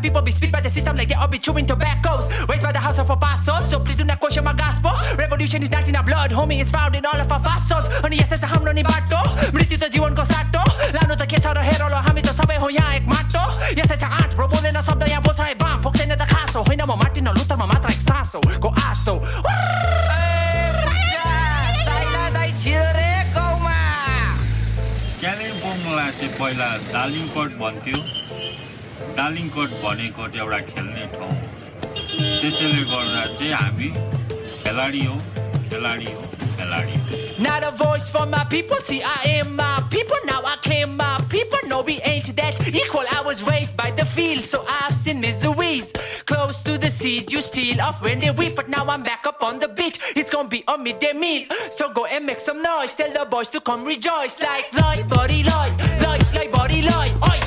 people be spit by the system like they all be chewing tobaccos. Raised by the house of our bastards, so please do not question my gospel. Revolution is not in our blood, homie, it's found in all of our fossils. अनि यस्तै छ हाम्रो नि बाटो, मृत्यु त जीवनको साटो. लानु त के छ र हेरौँ हामी त सबै हो यहाँ एक माटो. यस्तै छ आँट, ब्रो बोल्दैन शब्द यहाँ बोल्छ है बाम. फोक्दैन त खास हो, होइन म मार्टिन लुथरमा मात्र एक सास हो. Go आस्तो. कालिम्पोङलाई चाहिँ पहिला दालिङकोट भन्थ्यो. दालिङकोट भनेको चाहिँ एउटा खेल्ने ठाउँ. त्यसैले गर्दा चाहिँ हामी खेलाडी हो. Not a voice for my people, see I am my people, now I claim my people. No, we ain't that equal, I was raised by the field, so I've seen miseries. Close to the seed you steal off when they weep, but now I'm back up on the beat. It's gonna be a midday meal, so go and make some noise. Tell the boys to come rejoice, like body, like body, oi.